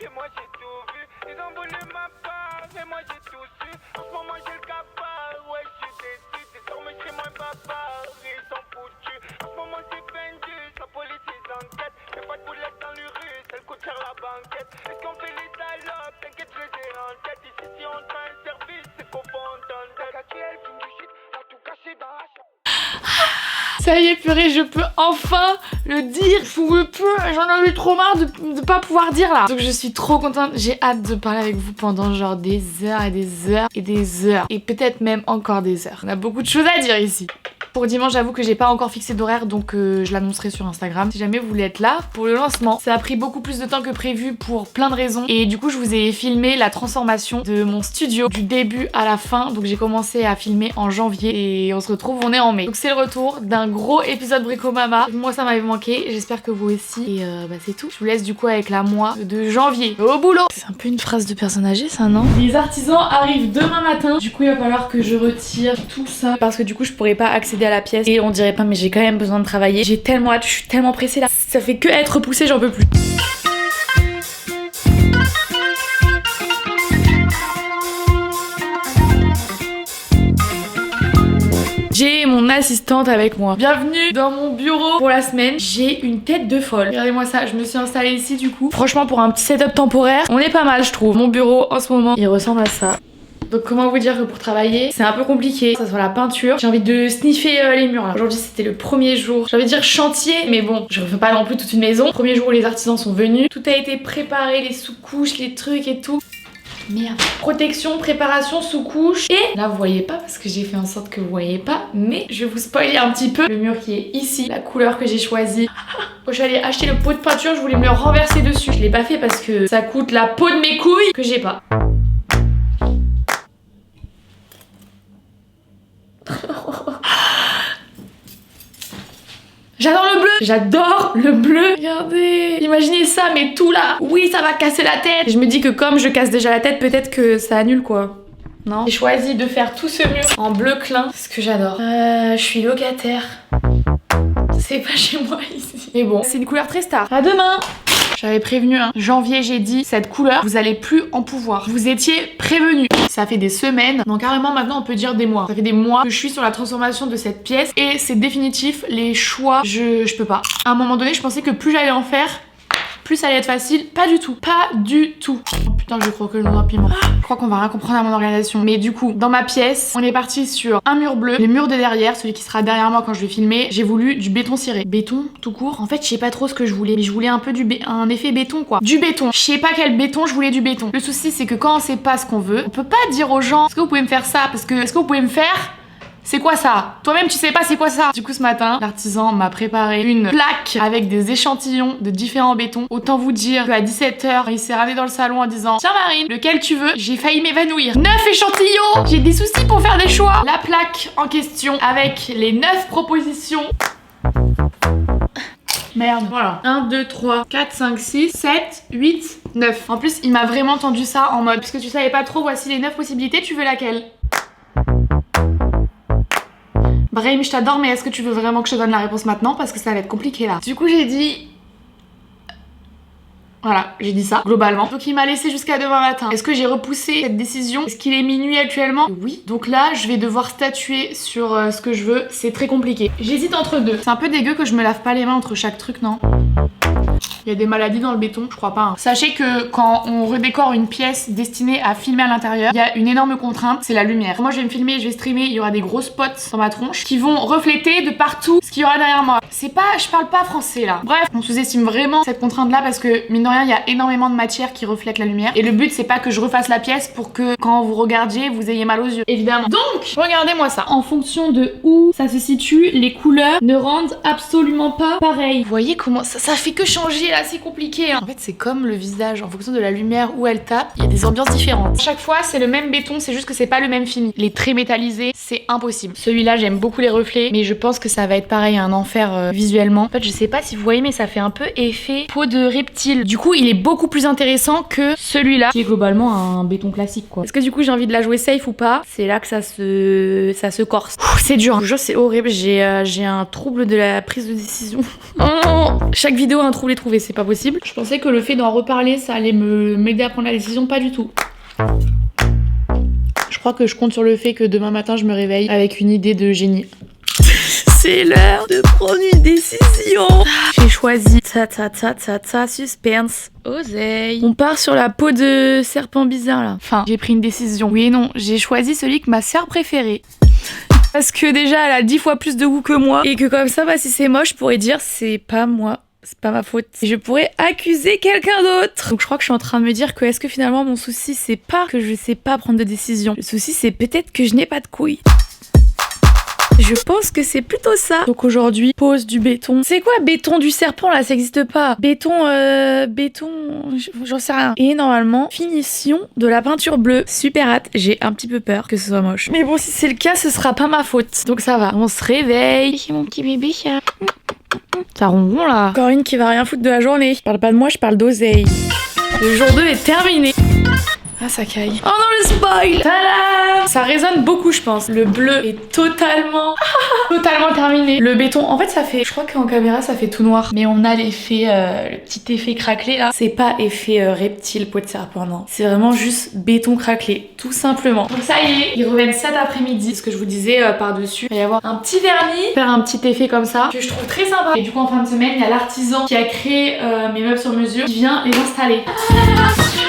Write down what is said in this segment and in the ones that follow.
et moi j'ai tout vu. Ils ont voulu ma part, mais moi j'ai tout su. En ce moment j'ai le capable, ouais je suis déçu. Désormais chez moi papa, ils sont foutus. En ce moment c'est pendu, la police ils enquêtent. Fais pas de boulettes dans l'urus, elle coûte cher la banquette. Est-ce qu'on fait les dialogues, t'inquiète je les ai en tête. Ici si on t'a un service, c'est qu'au fond on donne tête. Actuel, king du shit, t'as tout caché dans la chambre. Ça y est, purée, je peux enfin le dire. Je pouvais plus, j'en avais trop marre de pas pouvoir dire là. Donc je suis trop contente, j'ai hâte de parler avec vous pendant genre des heures et des heures et des heures. Et peut-être même encore des heures. On a beaucoup de choses à dire ici. Pour dimanche, j'avoue que j'ai pas encore fixé d'horaire, donc je l'annoncerai sur Instagram si jamais vous voulez être là pour le lancement. Ça a pris beaucoup plus de temps que prévu pour plein de raisons. Et du coup, je vous ai filmé la transformation de mon studio du début à la fin. Donc j'ai commencé à filmer en janvier et on se retrouve, on est en mai. Donc c'est le retour d'un gros épisode Brico Mama. Moi, ça m'avait manqué, j'espère que vous aussi. Et c'est tout. Je vous laisse du coup avec la moi de janvier. Au boulot! C'est un peu une phrase de personne âgée, ça, non? Les artisans arrivent demain matin. Du coup, il va falloir que je retire tout ça parce que du coup, je pourrais pas accéder à la pièce et on dirait pas, mais j'ai quand même besoin de travailler. J'ai tellement hâte, je suis tellement pressée là. Ça fait que être poussée, j'en peux plus. J'ai mon assistante avec moi. Bienvenue dans mon bureau pour la semaine. J'ai une tête de folle. Regardez-moi ça, je me suis installée ici du coup. Franchement, pour un petit setup temporaire, on est pas mal je trouve. Mon bureau en ce moment, il ressemble à ça. Donc comment vous dire que pour travailler, c'est un peu compliqué. Ça soit la peinture, j'ai envie de sniffer les murs là. Aujourd'hui c'était le premier jour, j'ai envie de dire chantier, mais bon, je refais pas non plus toute une maison. Premier jour où les artisans sont venus, tout a été préparé, les sous-couches, les trucs et tout. Merde. Protection, préparation, sous-couche. Et là vous voyez pas parce que j'ai fait en sorte que vous voyez pas, mais je vais vous spoiler un petit peu le mur qui est ici, la couleur que j'ai choisie. Quand je suis allée acheter le pot de peinture, je voulais me le renverser dessus. Je l'ai pas fait parce que ça coûte la peau de mes couilles que j'ai pas. J'adore le bleu. J'adore le bleu. Regardez. Imaginez ça, mais tout là. Oui, ça va casser la tête. Et je me dis que comme je casse déjà la tête, peut-être que ça annule quoi. Non. J'ai choisi de faire tout ce mur en bleu clin. C'est ce que j'adore. Je suis locataire. C'est pas chez moi ici. Mais bon, c'est une couleur très star. À demain. J'avais prévenu, hein. Janvier, j'ai dit, cette couleur, vous allez plus en pouvoir. Vous étiez prévenus. Ça fait des semaines, donc carrément maintenant on peut dire des mois. Ça fait des mois que je suis sur la transformation de cette pièce et c'est définitif, les choix, je peux pas. À un moment donné, je pensais que plus j'allais en faire, plus ça allait être facile. Pas du tout. Pas du tout. Oh putain, je crois que le nom d'un piment. Je crois qu'on va rien comprendre à mon organisation. Mais du coup, dans ma pièce, on est parti sur un mur bleu. Les murs de derrière, celui qui sera derrière moi quand je vais filmer, j'ai voulu du béton ciré. Béton, tout court. En fait, je sais pas trop ce que je voulais. Mais je voulais un peu un effet béton, quoi. Du béton. Je sais pas quel béton, je voulais du béton. Le souci, c'est que quand on sait pas ce qu'on veut, on peut pas dire aux gens, est-ce que vous pouvez me faire ça? Parce que, est-ce que vous pouvez me faire? C'est quoi ça? Toi-même tu sais pas c'est quoi ça? Du coup ce matin, l'artisan m'a préparé une plaque avec des échantillons de différents bétons. Autant vous dire qu'à 17h, il s'est ramené dans le salon en disant tiens Marine, lequel tu veux? J'ai failli m'évanouir. 9 échantillons! J'ai des soucis pour faire des choix. La plaque en question avec les 9 propositions. Merde, voilà. 1, 2, 3, 4, 5, 6, 7, 8, 9. En plus, il m'a vraiment tendu ça en mode puisque tu savais pas trop, voici les 9 possibilités, tu veux laquelle? Brahim, je t'adore, mais est-ce que tu veux vraiment que je te donne la réponse maintenant? Parce que ça va être compliqué là. Du coup, j'ai dit... Voilà, j'ai dit ça, globalement. Donc il m'a laissé jusqu'à demain matin. Est-ce que j'ai repoussé cette décision? Est-ce qu'il est minuit actuellement? Oui. Donc là, je vais devoir statuer sur ce que je veux. C'est très compliqué. J'hésite entre deux. C'est un peu dégueu que je me lave pas les mains entre chaque truc, non? Il y a des maladies dans le béton, je crois pas. Hein. Sachez que quand on redécore une pièce destinée à filmer à l'intérieur, il y a une énorme contrainte, c'est la lumière. Moi je vais me filmer, je vais streamer, il y aura des gros spots dans ma tronche qui vont refléter de partout ce qu'il y aura derrière moi. C'est pas, je parle pas français là. Bref, on sous-estime vraiment cette contrainte là parce que mine de rien, il y a énormément de matière qui reflète la lumière. Et le but c'est pas que je refasse la pièce pour que quand vous regardiez, vous ayez mal aux yeux, évidemment. Donc, regardez-moi ça. En fonction de où ça se situe, les couleurs ne rendent absolument pas pareil. Vous voyez comment ça fait que changer là, c'est compliqué hein. En fait c'est comme le visage, en fonction de la lumière où elle tape, il y a des ambiances différentes. Chaque fois c'est le même béton, c'est juste que c'est pas le même fini. Les traits métallisés, c'est impossible. Celui-là j'aime beaucoup les reflets, mais je pense que ça va être pareil, un enfer visuellement. En fait je sais pas si vous voyez mais ça fait un peu effet peau de reptile. Du coup il est beaucoup plus intéressant que celui-là qui est globalement un béton classique quoi. Est-ce que du coup j'ai envie de la jouer safe ou pas? C'est là que ça se corse. C'est dur, je vous jure c'est horrible, j'ai un trouble de la prise de décision. Oh, chaque vidéo a un trouble trouvé, c'est pas possible. Je pensais que le fait d'en reparler ça allait m'aider à prendre la décision, pas du tout. Je crois que je compte sur le fait que demain matin je me réveille avec une idée de génie. C'est l'heure de prendre une décision. J'ai choisi suspense. Oseille. On part sur la peau de serpent bizarre là. Enfin, j'ai pris une décision. Oui et non, j'ai choisi celui que ma sœur préférait. Parce que déjà elle a 10 fois plus de goût que moi. Et que comme ça, bah, si c'est moche, je pourrais dire c'est pas moi. C'est pas ma faute. Et je pourrais accuser quelqu'un d'autre. Donc je crois que je suis en train de me dire que est-ce que finalement mon souci c'est pas que je sais pas prendre de décision. Le souci c'est peut-être que je n'ai pas de couilles. Je pense que c'est plutôt ça. Donc aujourd'hui, pose du béton. C'est quoi béton du serpent là? Ça existe pas. Béton, j'en sais rien. Et normalement, finition de la peinture bleue. Super hâte. J'ai un petit peu peur que ce soit moche. Mais bon, si c'est le cas, ce sera pas ma faute. Donc ça va. On se réveille. C'est mon petit bébé. Ça ronron là. Encore une qui va rien foutre de la journée. Je parle pas de moi, je parle d'oseille. Le jour 2 est terminé. Ah ça caille. Oh non le spoil. Tada. Ça résonne beaucoup je pense. Le bleu est totalement terminé. Le béton, en fait ça fait, je crois qu'en caméra ça fait tout noir. Mais on a l'effet, le petit effet craquelé là. C'est pas effet reptile, peau de serpent, non. C'est vraiment juste béton craquelé, tout simplement. Donc ça y est, ils reviennent cet après-midi. Ce que je vous disais par-dessus. Il va y avoir un petit vernis, faire un petit effet comme ça, que je trouve très sympa. Et du coup en fin de semaine, il y a l'artisan qui a créé mes meubles sur mesure, qui vient les installer.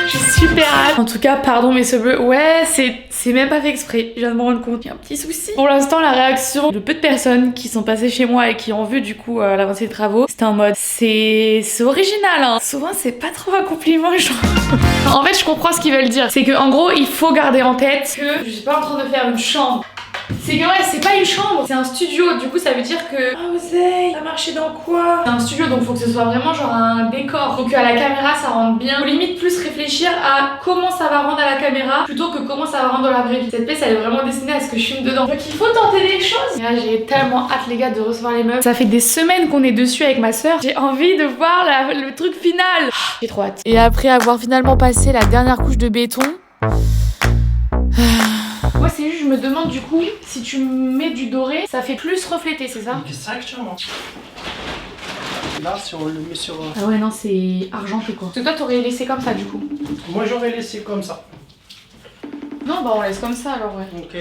Je suis super hâte. En tout cas, pardon mais ce bleu, ouais, c'est même pas fait exprès. Je viens de me rendre compte qu'il y a un petit souci. Pour l'instant, la réaction de peu de personnes qui sont passées chez moi et qui ont vu du coup l'avancée des travaux, c'était en mode c'est original hein. Souvent c'est pas trop un compliment genre. En fait, je comprends ce qu'ils veulent dire. C'est que en gros, il faut garder en tête que je suis pas en train de faire une chambre. C'est que ouais, c'est pas une chambre, c'est un studio. Du coup, ça veut dire que ah Oseille, ça marché dans quoi? C'est un studio, donc faut que ce soit vraiment genre un décor. Donc à la caméra, ça rentre bien. Faut limite plus réfléchir à comment ça va rendre à la caméra plutôt que comment ça va rendre dans la vraie vie. Cette pièce, elle est vraiment destinée à ce que je filme dedans. Donc il faut tenter des choses. Et là, j'ai tellement hâte les gars de recevoir les meubles. Ça fait des semaines qu'on est dessus avec ma soeur. J'ai envie de voir le truc final. J'ai trop hâte. Et après avoir finalement passé la dernière couche de béton. Moi c'est juste, je me demande du coup, si tu mets du doré, ça fait plus refléter, c'est ça? Exactement. Là, si on le met sur... Ah ouais, non, c'est argenté quoi. Parce que toi, t'aurais laissé comme ça du coup. Moi, j'aurais laissé comme ça. Non, bah on laisse comme ça alors, ouais. Ok.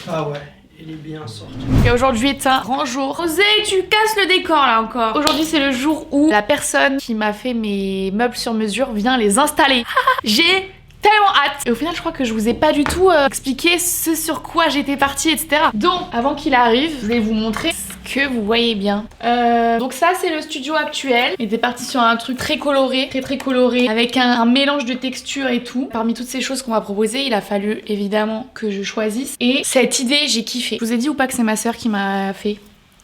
Ah ouais. Il est bien sorti. Et aujourd'hui est un grand jour. Oseille, tu casses le décor là encore. Aujourd'hui c'est le jour où la personne qui m'a fait mes meubles sur mesure vient les installer. J'ai tellement hâte. Et au final je crois que je vous ai pas du tout expliqué ce sur quoi j'étais partie, etc. Donc avant qu'il arrive, je vais vous montrer ce que vous voyez bien. Donc ça c'est le studio actuel. Il était parti sur un truc très coloré, très coloré, avec un mélange de textures et tout. Parmi toutes ces choses qu'on m'a proposées, il a fallu évidemment que je choisisse. Et cette idée, j'ai kiffé. Je vous ai dit ou pas que c'est ma soeur qui m'a fait?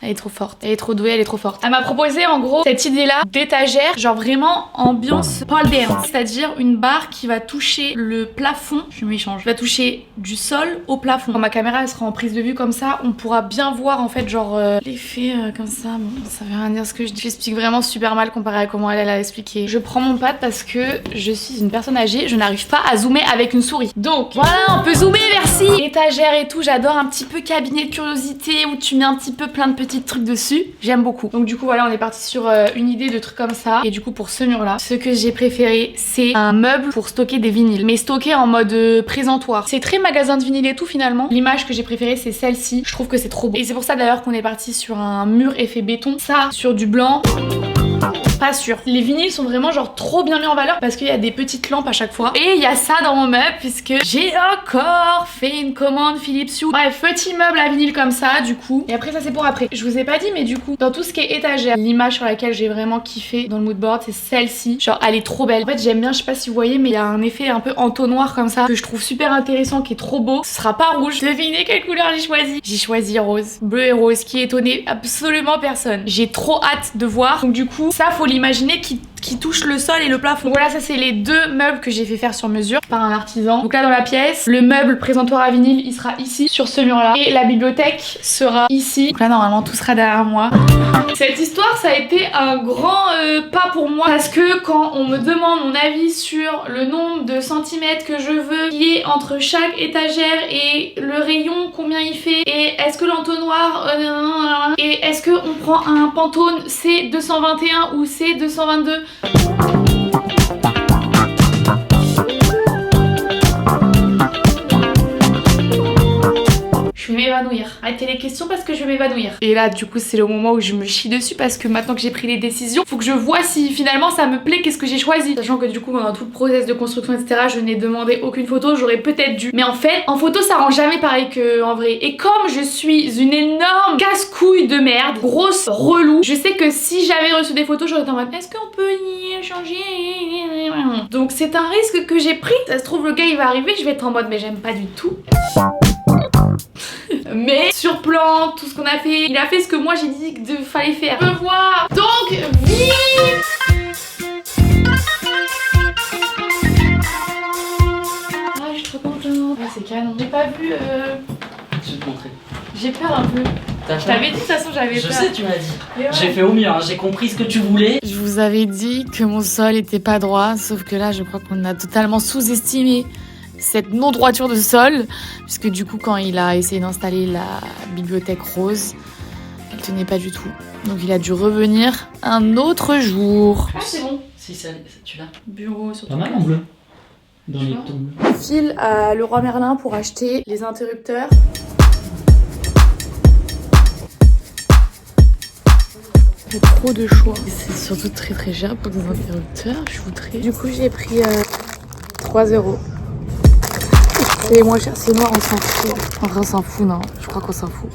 Elle est trop forte, elle est trop douée, elle est trop forte. Elle m'a proposé en gros cette idée-là d'étagère, genre vraiment ambiance pole dance, c'est-à-dire une barre qui va toucher le plafond, je suis méchante, qui va toucher du sol au plafond. Quand ma caméra elle sera en prise de vue comme ça, on pourra bien voir en fait genre l'effet comme ça. Bon, ça veut rien dire ce que je dis. J'explique vraiment super mal comparé à comment elle a expliqué. Je prends mon pad parce que je suis une personne âgée, je n'arrive pas à zoomer avec une souris. Donc voilà, on peut zoomer, merci. Étagère et tout, j'adore un petit peu cabinet de curiosité où tu mets un petit peu plein de petits trucs dessus, j'aime beaucoup. Donc du coup voilà, on est parti sur une idée de trucs comme ça. Et du coup pour ce mur là, ce que j'ai préféré c'est un meuble pour stocker des vinyles, mais stocké en mode présentoir. C'est très magasin de vinyle et tout finalement. L'image que j'ai préférée c'est celle-ci, je trouve que c'est trop beau. Et c'est pour ça d'ailleurs qu'on est parti sur un mur effet béton. Ça sur du blanc, pas sûr. Les vinyles sont vraiment genre trop bien mis en valeur parce qu'il y a des petites lampes à chaque fois. Et il y a ça dans mon meuble puisque j'ai encore fait une commande Philips Hue. Bref, petit meuble à vinyle comme ça du coup. Et après ça c'est pour après. Je vous ai pas dit mais du coup dans tout ce qui est étagère, l'image sur laquelle j'ai vraiment kiffé dans le mood board c'est celle-ci. Genre elle est trop belle. En fait j'aime bien, je sais pas si vous voyez mais il y a un effet un peu entonnoir comme ça que je trouve super intéressant, qui est trop beau. Ce sera pas rouge. Devinez quelle couleur j'ai choisi? J'ai choisi rose. Bleu et rose qui étonnait absolument personne. J'ai trop hâte de voir. Donc du coup ça faut l'imaginer qui touche le sol et le plafond. Donc voilà, ça c'est les deux meubles que j'ai fait faire sur mesure par un artisan. Donc là dans la pièce, le meuble présentoir à vinyle, il sera ici sur ce mur là et la bibliothèque sera ici. Donc là normalement tout sera derrière moi. Cette histoire ça a été un grand pas pour moi parce que quand on me demande mon avis sur le nombre de centimètres que je veux qui est entre chaque étagère et le rayon combien il fait et est-ce que l'entonnoir et est-ce qu'on prend un Pantone C221 ou C222. Je vais m'évanouir. Arrêtez les questions parce que je vais m'évanouir. Et là du coup c'est le moment où je me chie dessus parce que maintenant que j'ai pris les décisions, faut que je vois si finalement ça me plaît, qu'est-ce que j'ai choisi. Sachant que du coup pendant tout le process de construction etc je n'ai demandé aucune photo, j'aurais peut-être dû. Mais en fait en photo ça rend jamais pareil qu'en vrai. Et comme je suis une énorme casse-couille de merde, grosse relou, je sais que si j'avais reçu des photos j'aurais été en mode est-ce qu'on peut y changer. Donc c'est un risque que j'ai pris. Ça se trouve le gars il va arriver, je vais être en mode mais j'aime pas du tout. Mais sur plan, tout ce qu'on a fait, il a fait ce que moi j'ai dit qu'il fallait faire. Je veux voir. Donc vite. Ah je suis trop contente. Ah, c'est canon. J'ai pas vu. Je vais te montrer. J'ai peur un peu. Je t'avais dit de toute façon j'avais peur. Je sais, tu m'as dit. Ouais. J'ai fait au mieux, hein. J'ai compris ce que tu voulais. Je vous avais dit que mon sol était pas droit, sauf que là je crois qu'on a totalement sous-estimé cette non-droiture de sol, puisque du coup quand il a essayé d'installer la bibliothèque rose, elle tenait pas du tout. Donc il a dû revenir un autre jour. Ah c'est bon. Si, tu l'as. Bureau sur pas mal en bleu. Dans les tons bleus. File à Leroy Merlin pour acheter les interrupteurs. J'ai trop de choix. C'est surtout très très cher pour des interrupteurs, je voudrais. Du coup j'ai pris 3 €. C'est les moins chers, c'est noir, on s'en fout. Enfin, on s'en fout, non. Je crois qu'on s'en fout.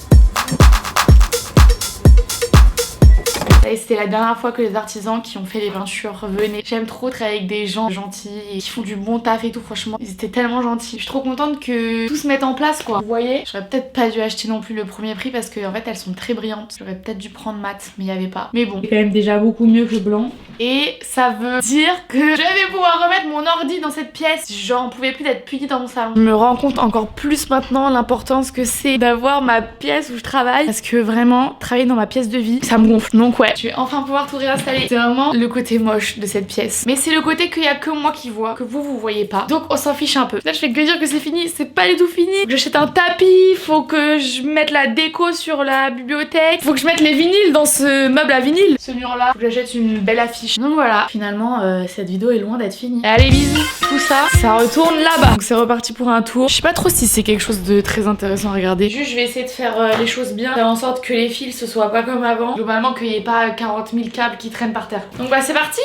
C'était la dernière fois que les artisans qui ont fait les peintures revenaient. J'aime trop travailler avec des gens gentils et qui font du bon taf et tout, franchement. Ils étaient tellement gentils. Je suis trop contente que tout se mette en place, quoi. Vous voyez, j'aurais peut-être pas dû acheter non plus le premier prix parce qu'en fait, elles sont très brillantes. J'aurais peut-être dû prendre mat, mais il y avait pas. Mais bon, c'est quand même déjà beaucoup mieux que blanc. Et ça veut dire que je vais pouvoir remettre mon ordi dans cette pièce. J'en pouvais plus d'être punie dans mon salon. Je me rends compte encore plus maintenant l'importance que c'est d'avoir ma pièce où je travaille. Parce que vraiment, travailler dans ma pièce de vie, ça me gonfle. Donc ouais, je vais enfin pouvoir tout réinstaller. C'est vraiment le côté moche de cette pièce. Mais c'est le côté qu'il y a que moi qui vois, que vous voyez pas. Donc on s'en fiche un peu. Là je fais que dire que c'est fini, c'est pas du tout fini. Faut que j'achète un tapis, faut que je mette la déco sur la bibliothèque, faut que je mette les vinyles dans ce meuble à vinyle. Ce mur là, faut que j'achète une belle affiche. Donc voilà, finalement cette vidéo est loin d'être finie. Allez bisous, tout ça, ça retourne là-bas. Donc c'est reparti pour un tour. Je sais pas trop si c'est quelque chose de très intéressant à regarder. Juste je vais essayer de faire les choses bien, faire en sorte que les fils ce soit pas comme avant. Globalement qu'il n'y ait pas 40 000 câbles qui traînent par terre. Donc bah c'est parti.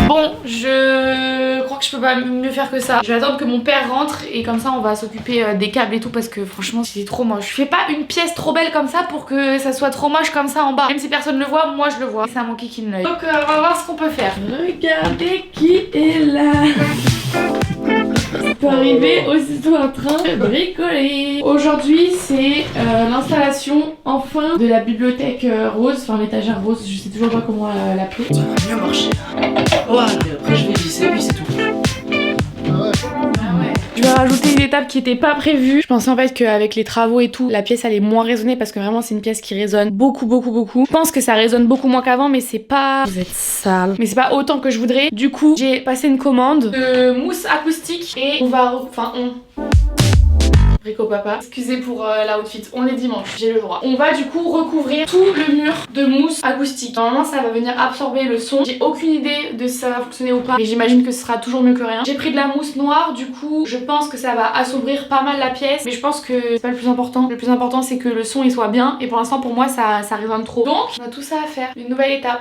Bon, je crois que je peux pas mieux faire que ça. Je vais attendre que mon père rentre et comme ça on va s'occuper des câbles et tout parce que franchement c'est trop moche. Je fais pas une pièce trop belle comme ça pour que ça soit trop moche comme ça en bas. Même si personne le voit, moi je le vois. C'est à mon kikine l'œil. Donc on va voir ce qu'on peut faire. Regardez qui est là. Peut arriver aussitôt en train de bricoler. Aujourd'hui c'est l'installation enfin de la bibliothèque rose, enfin l'étagère rose, je sais toujours pas comment l'appeler. Ça va mieux marcher. Ouais, et après je vais visser puis c'est tout. Je vais rajouter une étape qui était pas prévue. Je pensais en fait qu'avec les travaux et tout, la pièce allait moins résonner parce que vraiment c'est une pièce qui résonne beaucoup. Je pense que ça résonne beaucoup moins qu'avant mais c'est pas... Vous êtes sale. Mais c'est pas autant que je voudrais. Du coup, j'ai passé une commande de mousse acoustique et on va... Enfin Rico papa. Excusez pour l'outfit, on est dimanche, j'ai le droit. On va du coup recouvrir tout le mur de mousse acoustique. Normalement ça va venir absorber le son. J'ai aucune idée de si ça va fonctionner ou pas, mais j'imagine que ce sera toujours mieux que rien. J'ai pris de la mousse noire, du coup je pense que ça va assombrir pas mal la pièce, mais je pense que c'est pas le plus important. Le plus important c'est que le son il soit bien, et pour l'instant pour moi ça résonne trop. Donc on a tout ça à faire, une nouvelle étape.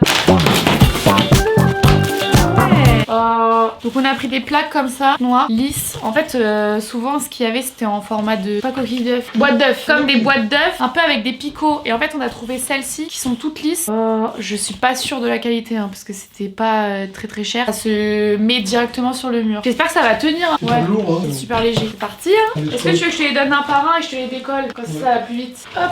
Ouais. Donc on a pris des plaques comme ça, noires, lisses. En fait, souvent ce qu'il y avait c'était en format de, pas coquille d'œuf, boîte d'œuf. Comme des boîtes d'œuf, un peu avec des picots. Et en fait on a trouvé celles-ci qui sont toutes lisses. Je suis pas sûre de la qualité parce que c'était pas très cher. Ça se met directement sur le mur. J'espère que ça va tenir. C'est pas lourd, hein. C'est super léger. C'est parti. Est-ce que tu veux que je te les donne un par un et je te les décolle? Comme ça va plus vite. Hop.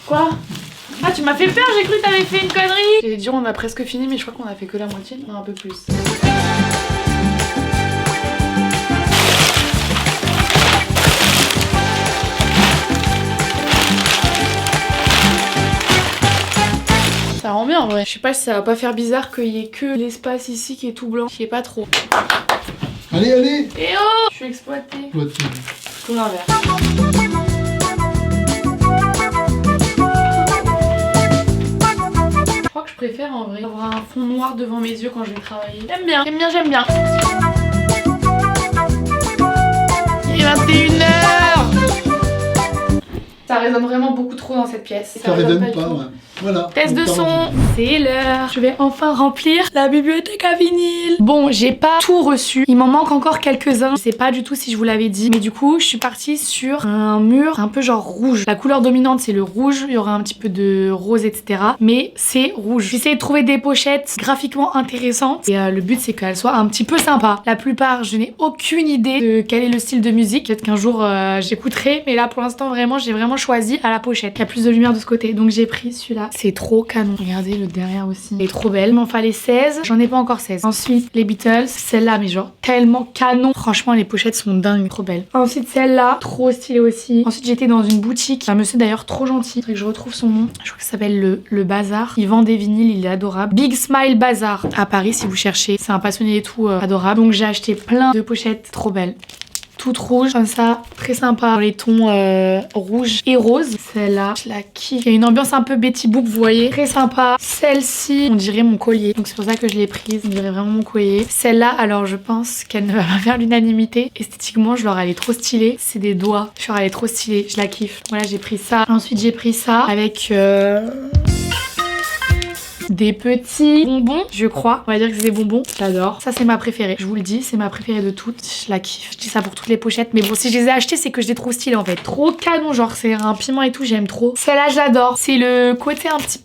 Quoi? Ah, tu m'as fait peur, j'ai cru que t'avais fait une connerie. J'ai dit on a presque fini, mais je crois qu'on a fait que la moitié. Non, un peu plus. Ça rend bien en vrai. Je sais pas si ça va pas faire bizarre qu'il y ait que l'espace ici qui est tout blanc. Je sais pas trop. Allez, allez. Eh oh, je suis exploitée. Tout l'inverse. Je crois que je préfère en vrai avoir un fond noir devant mes yeux quand je vais travailler. J'aime bien, j'aime bien, j'aime bien. Il est 21h. Ça résonne vraiment beaucoup trop dans cette pièce. Ça résonne pas, ouais. Voilà. Test de son. C'est l'heure. Je vais enfin remplir la bibliothèque à vinyle. Bon, j'ai pas tout reçu. Il m'en manque encore quelques-uns. Je sais pas du tout si je vous l'avais dit. Mais du coup, je suis partie sur un mur un peu genre rouge. La couleur dominante, c'est le rouge. Il y aura un petit peu de rose, etc. Mais c'est rouge. J'ai essayé de trouver des pochettes graphiquement intéressantes. Et le but, c'est qu'elles soient un petit peu sympas. La plupart, je n'ai aucune idée de quel est le style de musique. Peut-être qu'un jour, j'écouterai. Mais là, pour l'instant, vraiment, j'ai vraiment choisi à la pochette. Il y a plus de lumière de ce côté. Donc, j'ai pris celui-là. C'est trop canon. Regardez le derrière aussi. Elle est trop belle. Il m'en fallait 16. J'en ai pas encore 16. Ensuite, les Beatles. Celle-là, mais genre tellement canon. Franchement, les pochettes sont dingues. Trop belles. Ensuite, celle-là. Trop stylée aussi. Ensuite, j'étais dans une boutique. Un monsieur d'ailleurs trop gentil. Faudrait que je retrouve son nom. Je crois que ça s'appelle le Bazar. Il vend des vinyles. Il est adorable. Big Smile Bazar. À Paris, si vous cherchez. C'est un passionné et tout adorable. Donc, j'ai acheté plein de pochettes trop belles. Toute rouge comme ça, très sympa dans les tons rouge et rose. Celle-là, je la kiffe. Il y a une ambiance un peu Betty Boop, vous voyez, très sympa. Celle-ci, on dirait mon collier, donc c'est pour ça que je l'ai prise. On dirait vraiment mon collier. Celle-là, alors je pense qu'elle ne va pas faire l'unanimité. Esthétiquement, genre elle est trop stylée. C'est des doigts, genre elle est trop stylée. Je la kiffe. Voilà, j'ai pris ça. Ensuite, j'ai pris ça avec des petits bonbons, je crois. On va dire que c'est des bonbons. J'adore. Ça, c'est ma préférée. Je vous le dis, c'est ma préférée de toutes. Je la kiffe. Je dis ça pour toutes les pochettes. Mais bon, si je les ai achetées, c'est que je les trouve stylées en fait. Trop canon, genre c'est un piment et tout, j'aime trop. Celle-là, j'adore. C'est le côté un petit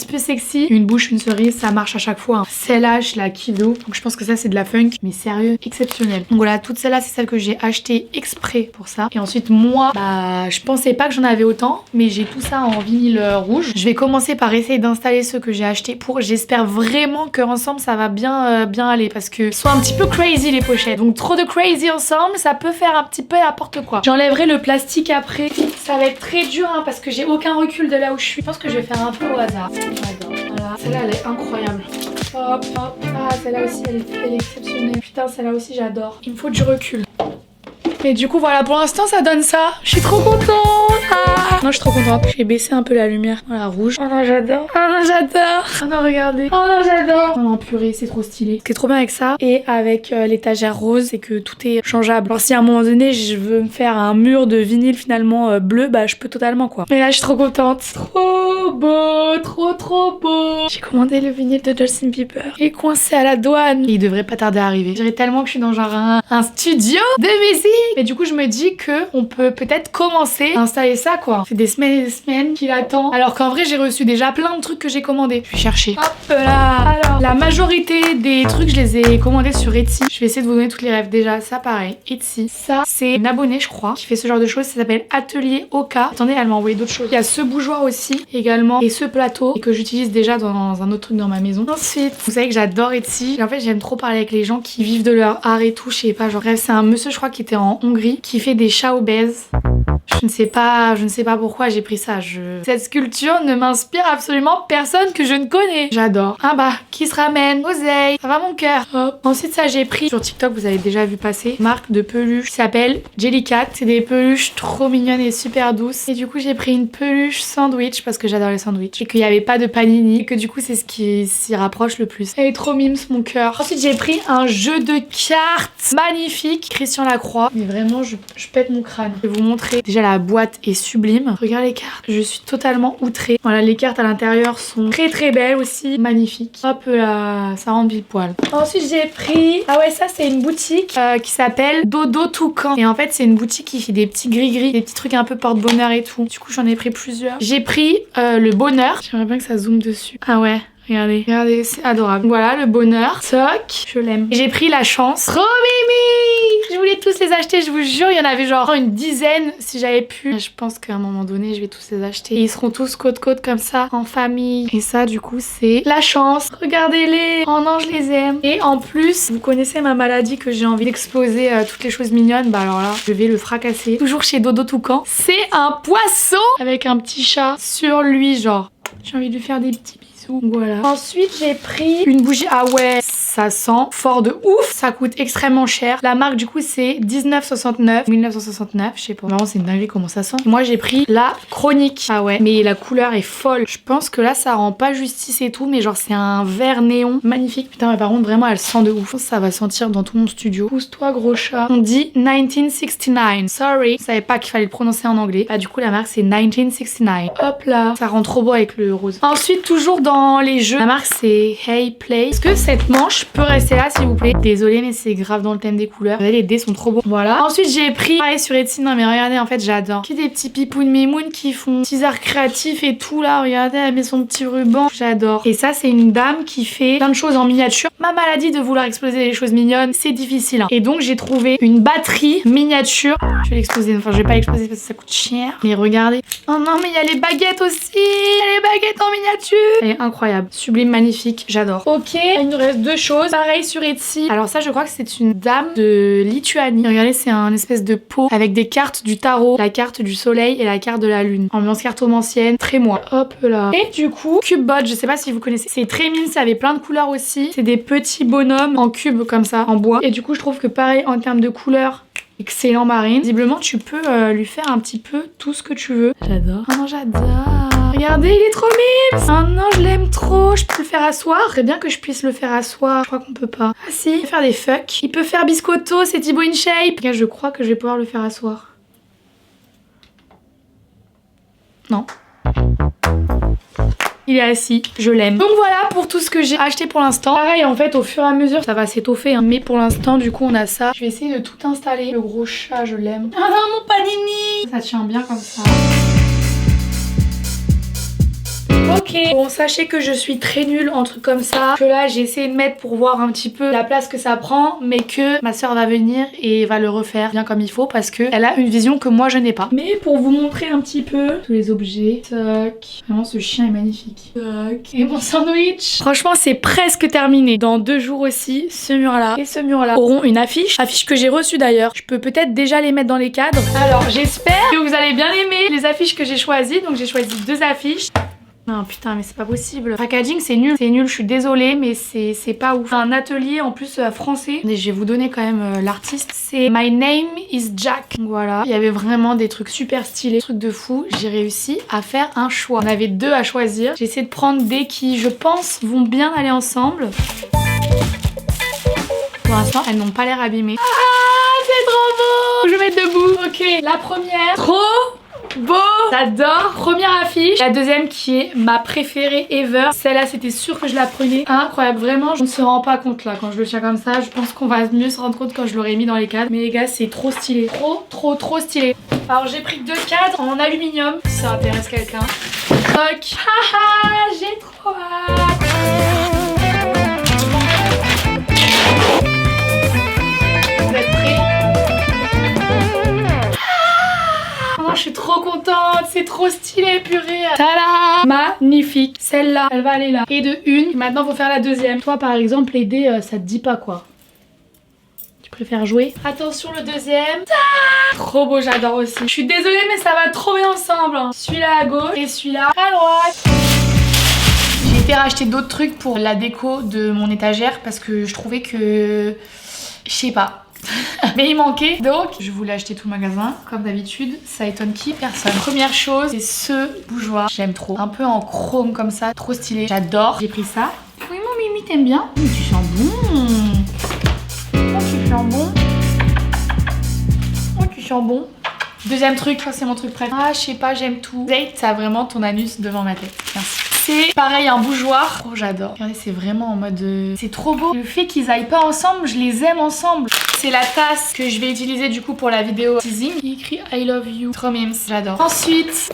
peu sexy. Une bouche, une cerise, ça marche à chaque fois. Hein. Celle-là, je la kiffe de ouf. Donc je pense que ça, c'est de la funk. Mais sérieux, exceptionnel. Donc voilà, toutes celles-là, c'est celles que j'ai achetées exprès pour ça. Et ensuite, moi, bah, je pensais pas que j'en avais autant. Mais j'ai tout ça en vinyle rouge. Je vais commencer par essayer d'installer ceux que j'ai achetés pour. J'espère vraiment qu'ensemble ça va bien aller parce que sont un petit peu crazy les pochettes. Donc trop de crazy ensemble, ça peut faire un petit peu n'importe quoi. J'enlèverai le plastique après. Ça va être très dur hein, parce que j'ai aucun recul de là où je suis. Je pense que je vais faire un peu au hasard. Voilà. Celle-là elle est incroyable. Hop hop. Ah celle-là aussi elle est exceptionnelle. Putain celle-là aussi j'adore. Il me faut du recul. Mais du coup voilà, pour l'instant ça donne ça. Je suis trop contente. Ah. Non, je suis trop contente. J'ai baissé un peu la lumière. Voilà, rouge. Oh non, j'adore. Oh non, j'adore. Oh non, regardez. Oh non, j'adore. Oh non, purée, c'est trop stylé. Ce qui est trop bien avec ça et avec l'étagère rose, c'est que tout est changeable. Alors si à un moment donné, je veux me faire un mur de vinyle finalement bleu, bah je peux totalement quoi. Mais là, je suis trop contente. Trop beau, trop beau. J'ai commandé le vinyle de Justin Bieber. Il est coincé à la douane. Il devrait pas tarder à arriver. Je dirais tellement que je suis dans genre un studio de musique. Mais du coup, je me dis que on peut peut-être commencer à installer ça quoi. Ça fait des semaines et des semaines qu'il attend. Alors qu'en vrai, j'ai reçu déjà plein de trucs que j'ai commandés. Je vais chercher. Hop là. Alors, la majorité des trucs, je les ai commandés sur Etsy. Je vais essayer de vous donner toutes les rêves. Déjà, ça pareil. Etsy. Ça, c'est une abonnée, je crois, qui fait ce genre de choses. Ça s'appelle Atelier Oka. Attendez, elle m'a envoyé d'autres choses. Il y a ce bougeoir aussi, également, et ce plateau, et que j'utilise déjà dans un autre truc dans ma maison. Ensuite, vous savez que j'adore Etsy. Et en fait, j'aime trop parler avec les gens qui vivent de leur art et tout. Je sais pas, genre, bref, c'est un monsieur, je crois, qui était en Hongrie, qui fait des chao baises. Je ne sais pas pourquoi j'ai pris ça. Cette sculpture ne m'inspire absolument personne que je ne connais. J'adore. Ah bah, qui se ramène? Oseille. Ça va mon cœur. Hop. Ensuite, ça j'ai pris sur TikTok, vous avez déjà vu passer. Marque de peluche qui s'appelle Jellycat. C'est des peluches trop mignonnes et super douces. Et du coup, j'ai pris une peluche sandwich parce que j'adore les sandwichs. Et qu'il n'y avait pas de panini. Et que du coup, c'est ce qui s'y rapproche le plus. Elle est trop mimes, mon cœur. Ensuite, j'ai pris un jeu de cartes magnifique. Christian Lacroix. Mais vraiment, je pète mon crâne. Je vais vous montrer. Déjà, la boîte est sublime. Regarde les cartes. Je suis totalement outrée. Voilà, les cartes à l'intérieur sont très très belles aussi. Magnifiques. Hop là, ça rend pile poil. Ensuite, j'ai pris... Ah ouais, ça, c'est une boutique qui s'appelle Dodo Toucan. Et en fait, c'est une boutique qui fait des petits gris-gris, des petits trucs un peu porte-bonheur et tout. Du coup, j'en ai pris plusieurs. J'ai pris le bonheur. J'aimerais bien que ça zoome dessus. Ah ouais. Regardez, c'est adorable. Voilà, le bonheur. Toc, je l'aime. J'ai pris la chance. Trop mimi! Je voulais tous les acheter, je vous jure. Il y en avait genre une dizaine si j'avais pu. Je pense qu'à un moment donné, je vais tous les acheter. Et ils seront tous côte-côte comme ça, en famille. Et ça, du coup, c'est la chance. Regardez-les. Oh non, je les aime. Et en plus, vous connaissez ma maladie que j'ai envie d'exploser toutes les choses mignonnes. Bah alors là, je vais le fracasser. Toujours chez Dodo Toucan. C'est un poisson avec un petit chat sur lui, genre. J'ai envie de lui faire des petits bisous. Voilà. Ensuite, j'ai pris une bougie. Ah ouais, ça sent fort de ouf. Ça coûte extrêmement cher. La marque, du coup, c'est 1969. 1969, je sais pas. Vraiment, c'est une dinguerie comment ça sent. Moi, j'ai pris la chronique. Ah ouais, mais la couleur est folle. Je pense que là, ça rend pas justice et tout, mais genre, c'est un vert néon magnifique. Putain, mais par contre, vraiment, elle sent de ouf. Ça va sentir dans tout mon studio. Pousse-toi, gros chat. On dit 1969. Sorry. Je savais pas qu'il fallait le prononcer en anglais. Ah, du coup, la marque, c'est 1969. Hop là. Ça rend trop beau avec le rose. Ensuite, toujours dans les jeux, la marque c'est Hey Play. Est-ce que cette manche peut rester là s'il vous plaît? Désolée mais c'est grave dans le thème des couleurs. Les dés sont trop beaux. Voilà. Ensuite j'ai pris pareil sur Etsy. Non mais regardez, en fait j'adore. Qui des petits pipounes mimoun qui font petits arts créatifs et tout là. Regardez, elle met son petit ruban. J'adore. Et ça c'est une dame qui fait plein de choses en miniature. Ma maladie de vouloir exploser les choses mignonnes, c'est difficile. Hein. Et donc j'ai trouvé une batterie miniature. Je vais l'exploser. Enfin je vais pas l'exploser parce que ça coûte cher. Mais regardez. Oh non mais il y a les baguettes aussi. Il y a les baguettes en miniature. Elle est incroyable, sublime, magnifique, j'adore. Ok, il nous reste deux choses. Pareil sur Etsy. Alors ça, je crois que c'est une dame de Lituanie. Regardez, c'est un espèce de pot avec des cartes du tarot, la carte du soleil et la carte de la lune. Ambiance cartomancienne, très moi. Hop là. Et du coup, Cubebot, je sais pas si vous connaissez. C'est très mime, ça avait plein de couleurs aussi. C'est des petits bonhommes en cube comme ça, en bois. Et du coup, je trouve que pareil, en termes de couleurs, excellent Marine. Visiblement, tu peux lui faire un petit peu tout ce que tu veux. J'adore. Oh non, j'adore. Regardez, il est trop mime. Oh non, je l'aime trop. Je peux le faire asseoir. Très bien que je puisse le faire asseoir. Je crois qu'on peut pas. Ah si, il peut faire des fucks. Il peut faire biscotto, c'est Thibaut InShape. Je crois que je vais pouvoir le faire asseoir. Non. Il est assis, je l'aime. Donc voilà pour tout ce que j'ai acheté pour l'instant. Pareil en fait au fur et à mesure ça va s'étoffer hein. Mais pour l'instant du coup on a ça. Je vais essayer de tout installer. Le gros chat je l'aime. Ah non mon panini. Ça tient bien comme ça. Ok, bon sachez que je suis très nulle en trucs comme ça. Que là j'ai essayé de mettre pour voir un petit peu la place que ça prend. Mais que ma soeur va venir et va le refaire bien comme il faut. Parce que elle a une vision que moi je n'ai pas. Mais pour vous montrer un petit peu tous les objets. Toc. Vraiment ce chien est magnifique. Toc. Et mon sandwich. Franchement c'est presque terminé. Dans 2 jours aussi, ce mur là et ce mur là auront une affiche. Affiche que j'ai reçue d'ailleurs. Je peux peut-être déjà les mettre dans les cadres. Alors j'espère que vous allez bien aimer les affiches que j'ai choisies. Donc j'ai choisi 2 affiches. Non putain mais c'est pas possible. Le packaging c'est nul, je suis désolée mais c'est pas ouf. Un atelier en plus français. Et je vais vous donner quand même l'artiste. C'est My Name is Jack. Voilà. Il y avait vraiment des trucs super stylés, trucs de fou. J'ai réussi à faire un choix. On avait 2 à choisir. J'ai essayé de prendre des qui je pense vont bien aller ensemble. Pour l'instant elles n'ont pas l'air abîmées. Ah c'est trop beau. Je vais mettre debout. Ok la première. Trop beau, j'adore. Première affiche. La deuxième qui est ma préférée ever. Celle-là c'était sûr que je la prenais. Incroyable, vraiment je ne se rend pas compte là quand je le tiens comme ça. Je pense qu'on va mieux se rendre compte quand je l'aurai mis dans les cadres. Mais les gars c'est trop stylé. Trop stylé. Alors j'ai pris 2 cadres en aluminium si ça intéresse quelqu'un. Toc. Haha, j'ai trop hâte. Vous êtes prêts? Je suis trop contente, c'est trop stylé, purée. Tada! Magnifique. Celle-là, elle va aller là. Et de une. Maintenant, faut faire la deuxième. Toi, par exemple, les dés, ça te dit pas quoi. Tu préfère jouer. Attention le deuxième. Ah, trop beau, j'adore aussi. Je suis désolée mais ça va trop bien ensemble. Celui-là à gauche et celui-là à droite. J'ai été racheter d'autres trucs pour la déco de mon étagère parce que je trouvais que... Je sais pas. Mais il manquait, donc je voulais acheter tout le magasin. Comme d'habitude, ça étonne qui? Personne. Première chose, c'est ce bougeoir. J'aime trop. Un peu en chrome comme ça, trop stylé. J'adore. J'ai pris ça. Oui, mon Mimi, t'aimes bien? Oh, tu sens bon. Oh, tu sens bon. Oh, tu sens bon. Deuxième truc, je crois que c'est mon truc préféré. Ah, je sais pas, j'aime tout. Zayt, ça a vraiment ton anus devant ma tête. Merci. C'est pareil un bougeoir. Oh, j'adore. Regardez, c'est vraiment en mode... C'est trop beau. Le fait qu'ils aillent pas ensemble, je les aime ensemble. C'est la tasse que je vais utiliser du coup pour la vidéo teasing. Il écrit I love you. Trop mimes, j'adore. Ensuite,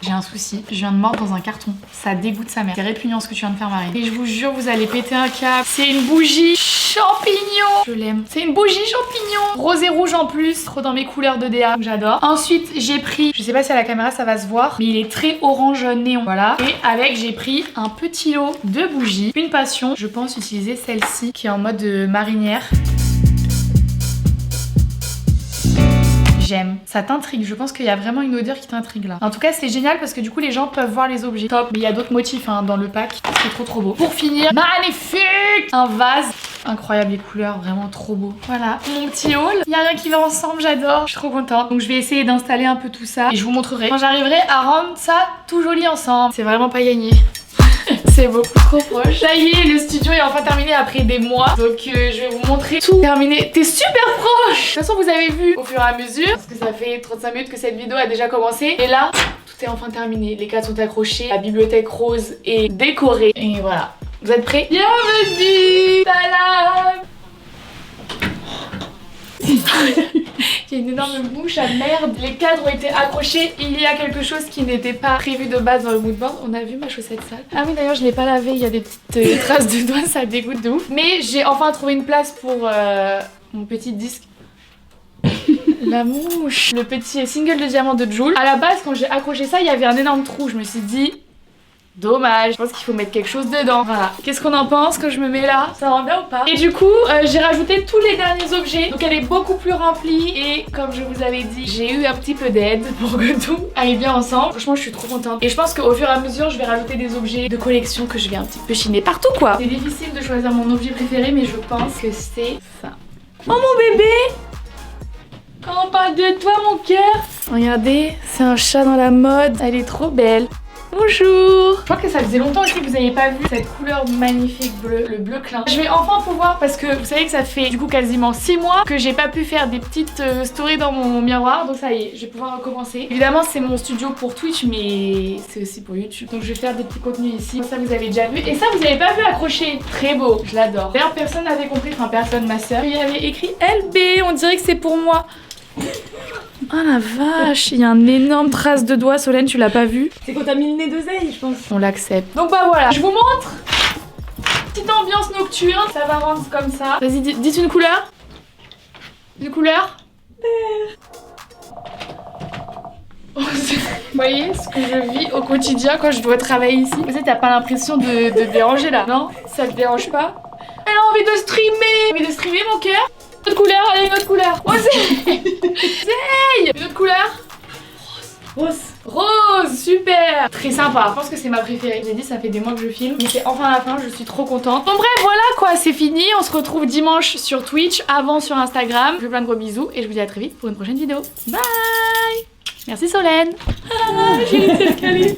j'ai un souci. Je viens de mordre dans un carton. Ça dégoûte sa mère. C'est répugnant ce que tu viens de faire, Marie. Et je vous jure, vous allez péter un câble. C'est une bougie champignon. Je l'aime. C'est une bougie champignon. Rose et rouge en plus. Trop dans mes couleurs de DA. J'adore. Ensuite, j'ai pris... Je sais pas si à la caméra ça va se voir. Mais il est très orange néon. Voilà. Et avec, j'ai pris un petit lot de bougies. Une passion. Je pense utiliser celle-ci qui est en mode marinière. J'aime. Ça t'intrigue. Je pense qu'il y a vraiment une odeur qui t'intrigue là. En tout cas, c'est génial parce que du coup, les gens peuvent voir les objets. Top. Mais il y a d'autres motifs hein, dans le pack. C'est trop beau. Pour finir, magnifique! Un vase. Incroyable les couleurs, vraiment trop beau. Voilà, mon petit haul. Il y a rien qui va ensemble, j'adore. Je suis trop contente. Donc je vais essayer d'installer un peu tout ça et je vous montrerai quand j'arriverai à rendre ça tout joli ensemble. C'est vraiment pas gagné. C'est beaucoup trop proche. Ça y est, le studio est enfin terminé après des mois. Donc je vais vous montrer tout terminé. T'es super proche. De toute façon, vous avez vu au fur et à mesure, parce que ça fait 35 minutes que cette vidéo a déjà commencé. Et là, tout est enfin terminé. Les cadres sont accrochés, la bibliothèque rose est décorée. Et voilà. Vous êtes prêts? Bienvenue! Tadam! Il y a une énorme bouche à merde. Les cadres ont été accrochés. Il y a quelque chose qui n'était pas prévu de base dans le moodboard. On a vu ma chaussette sale. Ah oui, d'ailleurs, je l'ai pas lavée. Il y a des petites traces de doigts. Ça dégoûte de ouf. Mais j'ai enfin trouvé une place pour mon petit disque. La mouche. Le petit single de diamant de Jul. À la base, quand j'ai accroché ça, il y avait un énorme trou. Je me suis dit... Dommage, je pense qu'il faut mettre quelque chose dedans. Voilà. Qu'est-ce qu'on en pense quand je me mets là? Ça rend bien ou pas? Et du coup, j'ai rajouté tous les derniers objets. Donc elle est beaucoup plus remplie. Et comme je vous avais dit, j'ai eu un petit peu d'aide pour que tout aille bien ensemble. Franchement, je suis trop contente. Et je pense qu'au fur et à mesure, je vais rajouter des objets de collection que je vais un petit peu chiner partout quoi. C'est difficile de choisir mon objet préféré, mais je pense que c'est ça. Oh mon bébé! Quand on parle de toi, mon cœur! Regardez, c'est un chat dans la mode. Elle est trop belle. Bonjour! Je crois que ça faisait longtemps aussi que vous n'avez pas vu cette couleur magnifique bleue, le bleu clin. Je vais enfin pouvoir, parce que vous savez que ça fait du coup quasiment 6 mois que j'ai pas pu faire des petites stories dans mon miroir, donc ça y est, je vais pouvoir recommencer. Évidemment c'est mon studio pour Twitch, mais c'est aussi pour YouTube. Donc je vais faire des petits contenus ici, ça vous avez déjà vu. Et ça vous avez pas vu accroché, très beau, je l'adore. D'ailleurs personne n'avait compris, enfin personne, ma soeur. Il y avait écrit LB, on dirait que c'est pour moi. Oh la vache, il y a une énorme trace de doigt. Solène, tu l'as pas vu? C'est quand t'as mis le nez d'oseille, je pense. On l'accepte. Donc bah voilà, je vous montre. Petite ambiance nocturne, ça va rendre comme ça. Vas-y, dites une couleur. Une couleur. Vous voyez ce que je vis au quotidien quand je dois travailler ici. Vous savez, t'as pas l'impression de déranger là, non? Ça te dérange pas? Elle a envie de streamer. Envie de streamer mon cœur? Une autre couleur, allez une autre couleur. Oh Zey. Une autre couleur. Rose. Rose, super. Très sympa, je pense que c'est ma préférée. J'ai dit ça fait des mois que je filme, mais c'est enfin la fin, je suis trop contente. Bon bref, voilà quoi, c'est fini. On se retrouve dimanche sur Twitch, avant sur Instagram. Je vous fais plein de gros bisous et je vous dis à très vite pour une prochaine vidéo. Bye. Merci Solène. Ah, j'ai été escalée.